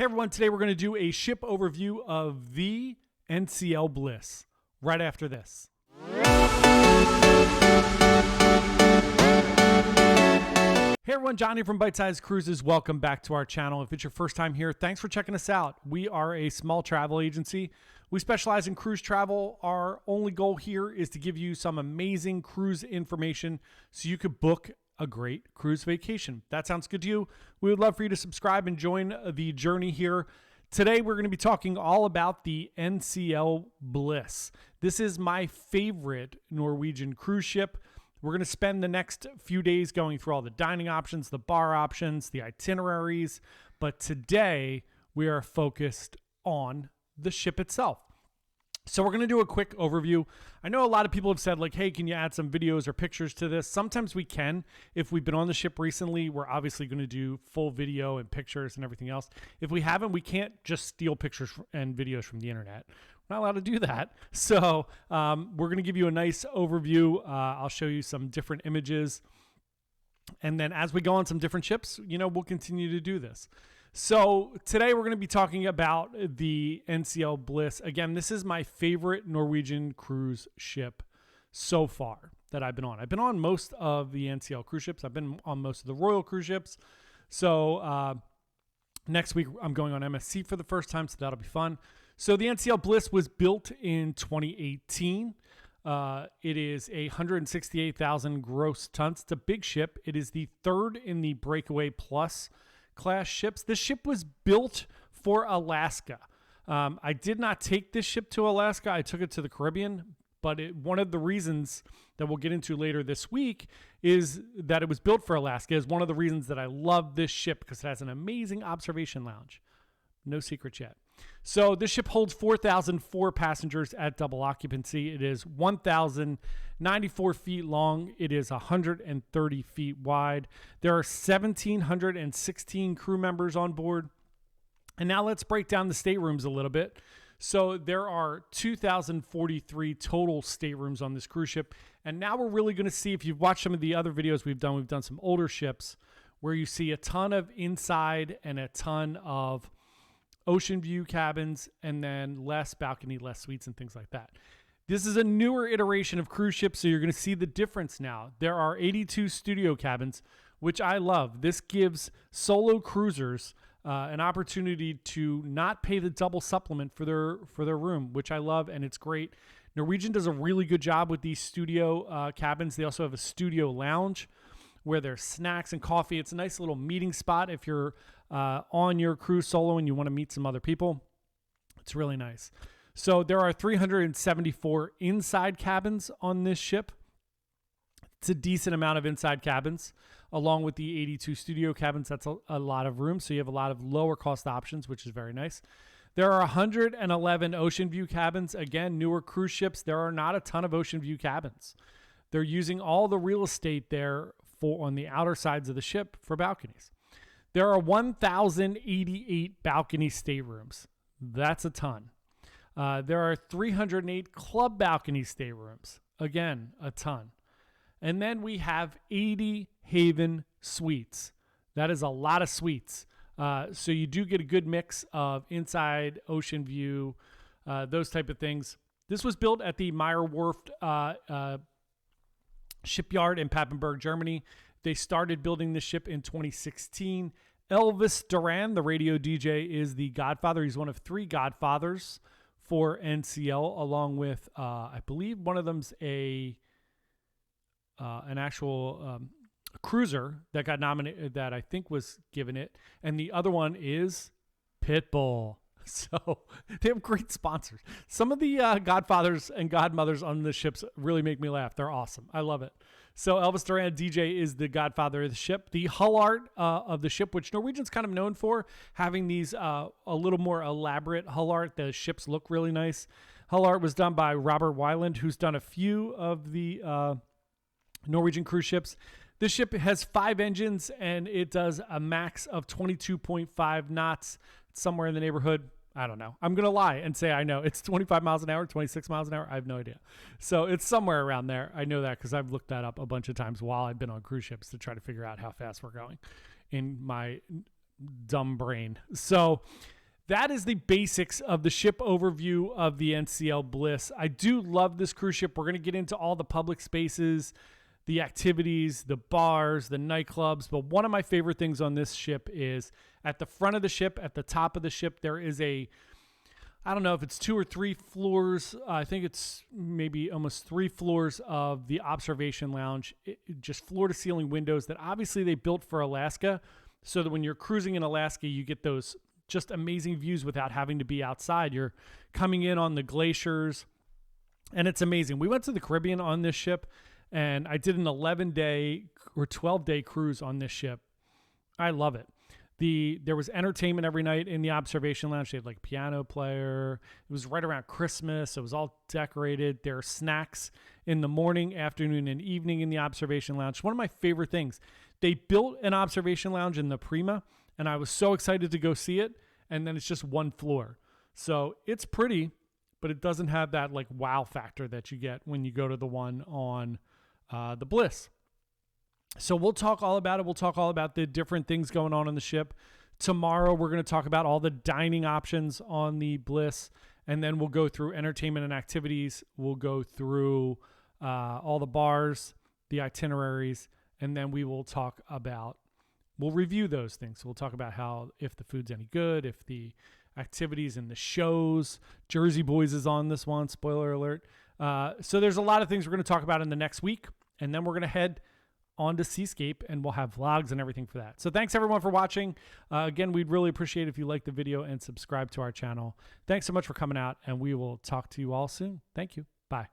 Hey everyone, today we're going to do a ship overview of the NCL Bliss right after this. Hey everyone, Johnny from Bite Size Cruises. Welcome back to our channel. If it's your first time here, thanks for checking us out. We are a small travel agency. We specialize in cruise travel. Our only goal here is to give you some amazing cruise information so you could book a great cruise vacation. That sounds good to you? We would love for you to subscribe and join the journey here. Today, we're going to be talking all about the NCL Bliss. This is my favorite Norwegian cruise ship. We're going to spend the next few days going through all the dining options, the bar options, the itineraries. But today, we are focused on the ship itself. So we're going to do a quick overview. I know a lot of people have said like, hey, can you add some videos or pictures to this? Sometimes we can. If we've been on the ship recently, we're obviously going to do full video and pictures and everything else. If we haven't, we can't just steal pictures and videos from the internet. We're not allowed to do that. So we're going to give you a nice overview. I'll show you some different images. And then as we go on some different ships, we'll continue to do this. So today we're going to be talking about the NCL Bliss. Again, this is my favorite Norwegian cruise ship so far that I've been on. I've been on most of the NCL cruise ships. I've been on most of the Royal cruise ships. So next week I'm going on MSC for the first time, so that'll be fun. So the NCL Bliss was built in 2018. It is 168,000 gross tons. It's a big ship. It is the third in the Breakaway Plus class ships. This ship was built for Alaska. I did not take this ship to Alaska. I took it to the Caribbean, but one of the reasons that we'll get into later this week is that it was built for Alaska is one of the reasons that I love this ship because it has an amazing observation lounge. No secrets yet. So this ship holds 4,004 passengers at double occupancy. It is 1,094 feet long. It is 130 feet wide. There are 1,716 crew members on board. And now let's break down the staterooms a little bit. So there are 2,043 total staterooms on this cruise ship. And now we're really going to see, if you've watched some of the other videos we've done some older ships where you see a ton of inside and a ton of ocean view cabins, and then less balcony, less suites, and things like that. This is a newer iteration of cruise ships, so you're going to see the difference now. There are 82 studio cabins, which I love. This gives solo cruisers an opportunity to not pay the double supplement for their room, which I love, and it's great. Norwegian does a really good job with these studio cabins. They also have a studio lounge where there's snacks and coffee. It's a nice little meeting spot if you're on your cruise solo and you want to meet some other people. It's really nice. So there are 374 inside cabins on this ship. It's a decent amount of inside cabins, along with the 82 studio cabins. That's a lot of room. So you have a lot of lower cost options, which is very nice. There are 111 ocean view cabins. Again, newer cruise ships, there are not a ton of ocean view cabins. They're using all the real estate there on the outer sides of the ship for balconies. There are 1,088 balcony staterooms. That's a ton. There are 308 club balcony staterooms. Again, a ton. And then we have 80 Haven suites. That is a lot of suites. So you do get a good mix of inside, ocean view, those type of things. This was built at the Meyer Werft shipyard in Papenburg, Germany. They started building this ship in 2016. Elvis Duran, the radio DJ, is the godfather. He's one of three godfathers for NCL, along with, I believe one of them's an actual cruiser that got nominated, that I think was given it. And the other one is Pitbull. So they have great sponsors. Some of the godfathers and godmothers on the ships really make me laugh. They're awesome. I love it. So Elvis Duran, DJ, is the godfather of the ship. The hull art of the ship, which Norwegian's kind of known for, having these a little more elaborate hull art. The ships look really nice. Hull art was done by Robert Weiland, who's done a few of the Norwegian cruise ships. This ship has 5 engines, and it does a max of 22.5 knots, somewhere in the neighborhood. I don't know. I'm going to lie and say I know. It's 25 miles an hour, 26 miles an hour. I have no idea. So it's somewhere around there. I know that because I've looked that up a bunch of times while I've been on cruise ships to try to figure out how fast we're going in my dumb brain. So that is the basics of the ship overview of the NCL Bliss. I do love this cruise ship. We're going to get into all the public spaces, the activities, the bars, the nightclubs. But one of my favorite things on this ship is at the front of the ship, at the top of the ship, there is I don't know if it's 2 or 3 floors. I think it's maybe almost 3 floors of the observation lounge, just floor to ceiling windows that obviously they built for Alaska so that when you're cruising in Alaska, you get those just amazing views without having to be outside. You're coming in on the glaciers and it's amazing. We went to the Caribbean on this ship and I did an 11-day or 12-day cruise on this ship. I love it. There was entertainment every night in the observation lounge. They had like a piano player. It was right around Christmas. It was all decorated. There are snacks in the morning, afternoon, and evening in the observation lounge. One of my favorite things. They built an observation lounge in the Prima, and I was so excited to go see it. And then it's just 1 floor. So it's pretty, but it doesn't have that like wow factor that you get when you go to the one on the Bliss. So we'll talk all about it. We'll talk all about the different things going on the ship. Tomorrow, we're going to talk about all the dining options on the Bliss, and then we'll go through entertainment and activities. We'll go through all the bars, the itineraries, and then we will talk about, we'll review those things. We'll talk about if the food's any good, if the activities and the shows. Jersey Boys is on this one, spoiler alert. So there's a lot of things we're going to talk about in the next week, and then we're going to head on to Seascape, and we'll have vlogs and everything for that. So thanks everyone for watching. Again, we'd really appreciate if you like the video and subscribe to our channel. Thanks so much for coming out, and we will talk to you all soon. Thank you. Bye.